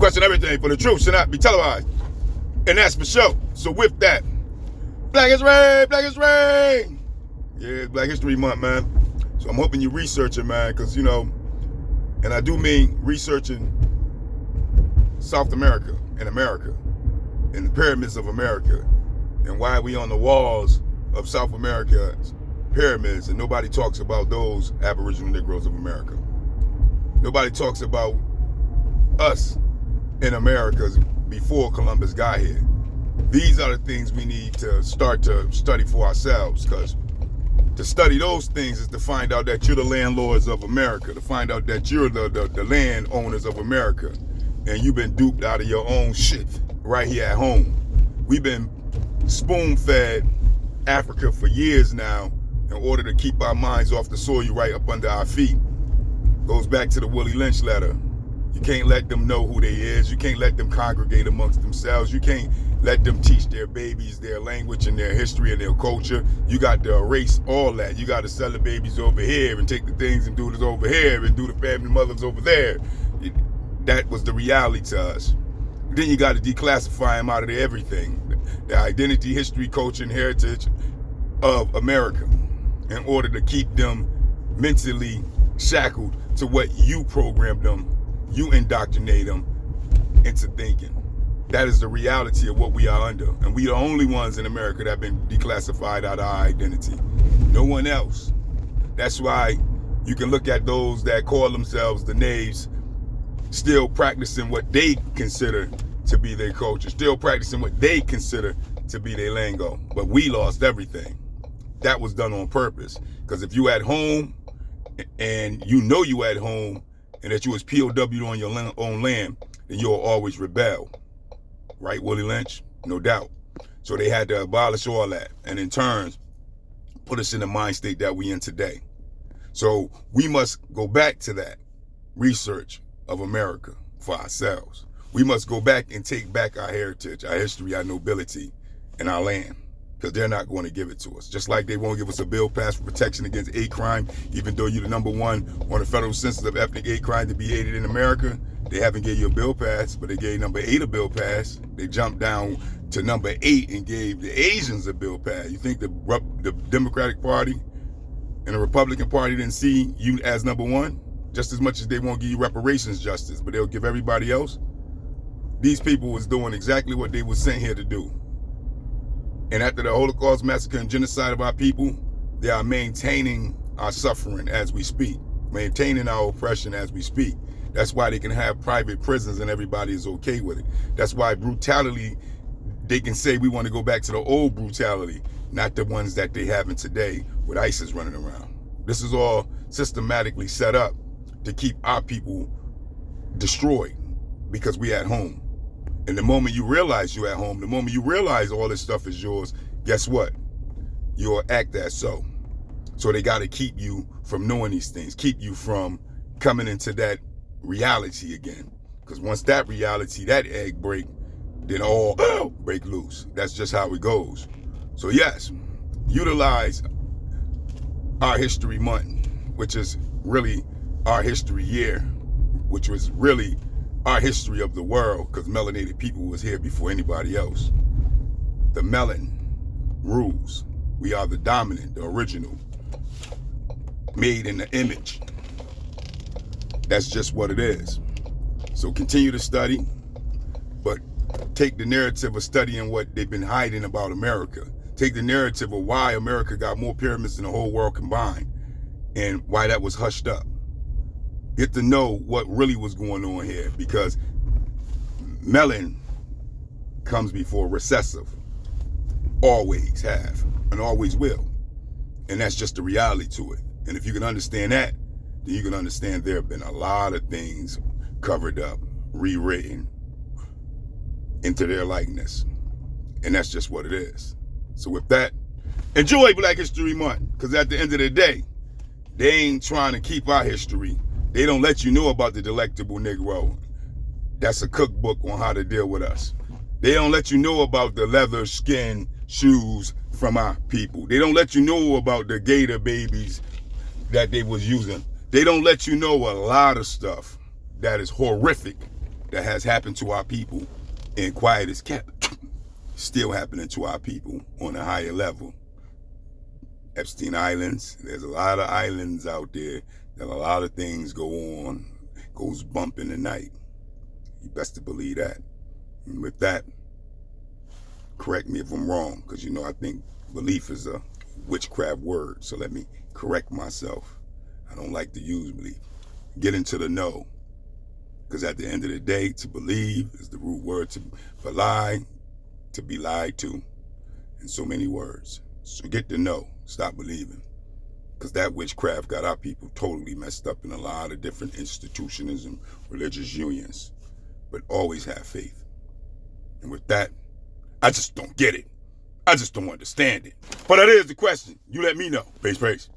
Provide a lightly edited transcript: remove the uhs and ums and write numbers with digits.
question everything, for the truth should not be televised. And that's for sure. So with that, Black is rain, Black is rain. Yeah, it's Black History Month, man. So I'm hoping you research it, man, because, you know, and I do mean researching South America and the pyramids of America, and why we on the walls of South America's pyramids, and nobody talks about those Aboriginal Negroes of America. Nobody talks about us in America before Columbus got here. These are the things we need to start to study for ourselves, because to study those things is to find out that you're the landlords of America, to find out that you're the land owners of America, and you've been duped out of your own shit right here at home. We've been spoon-fed Africa for years now in order to keep our minds off the soil right up under our feet. Goes back to the Willie Lynch letter. You can't let them know who they is. You can't let them congregate amongst themselves. You can't let them teach their babies their language and their history and their culture. You got to erase all that. You got to sell the babies over here and take the things and do this over here and do the family mothers over there. That was the reality to us. Then you got to declassify them out of everything. The identity, history, culture, and heritage of America, in order to keep them mentally shackled to what you programmed them, you indoctrinate them into thinking. That is the reality of what we are under. And we are the only ones in America that have been declassified out of our identity. No one else. That's why you can look at those that call themselves the knaves, still practicing what they consider to be their culture, still practicing what they consider to be their lingo. But we lost everything. That was done on purpose. Because if you at home, and you know you at home, and that you was POW on your own land, then you'll always rebel. Right, Willie Lynch? No doubt. So they had to abolish all that, and in turn, put us in the mind state that we in today. So we must go back to that research of America for ourselves. We must go back and take back our heritage, our history, our nobility, and our land. Because they're not going to give it to us. Just like they won't give us a bill passed for protection against hate crime, even though you're the number one on the federal census of ethnic hate crime to be aided in America. They haven't gave you a bill pass, but they gave number 8 a bill pass. They jumped down to number 8 and gave the Asians a bill pass. You think the Democratic Party and the Republican Party didn't see you as number 1? Just as much as they won't give you reparations justice, but they'll give everybody else. These people was doing exactly what they were sent here to do. And after the Holocaust massacre and genocide of our people, they are maintaining our suffering as we speak, maintaining our oppression as we speak. That's why they can have private prisons and everybody is okay with it. That's why brutality, they can say we want to go back to the old brutality, not the ones that they having today with ISIS running around. This is all systematically set up to keep our people destroyed because we at home. And the moment you realize you're at home, the moment you realize all this stuff is yours, guess what? You'll act as so. So they got to keep you from knowing these things, keep you from coming into that reality again. Because once that reality, that egg break, then all break loose. That's just how it goes. So yes, utilize our history month, which is really our history year, which was really our history of the world, because melanated people was here before anybody else. The melanin rules. We are the dominant, the original, made in the image. That's just what it is. So continue to study, but take the narrative of studying what they've been hiding about America. Take the narrative of why America got more pyramids than the whole world combined, and why that was hushed up. Get to know what really was going on here, because melanin comes before recessive. Always have, and always will. And that's just the reality to it. And if you can understand that, then you can understand there have been a lot of things covered up, rewritten into their likeness. And that's just what it is. So with that, enjoy Black History Month, because at the end of the day, they ain't trying to keep our history. They don't let you know about the delectable Negro. That's a cookbook on how to deal with us. They don't let you know about the leather skin shoes from our people. They don't let you know about the gator babies that they was using. They don't let you know a lot of stuff that is horrific that has happened to our people and quiet is kept, still happening to our people on a higher level. Epstein Islands, there's a lot of islands out there that a lot of things goes bump in the night. You best to believe that. And with that, correct me if I'm wrong, because I think belief is a witchcraft word, so let me correct myself. I don't like to use belief. Get into the know, because at the end of the day, to believe is the root word for lie, to be lied to, in so many words. So get to know, stop believing, because that witchcraft got our people totally messed up in a lot of different institutions and religious unions. But always have faith. And with that, I just don't get it. I just don't understand it. But that is the question. You let me know. Peace, peace.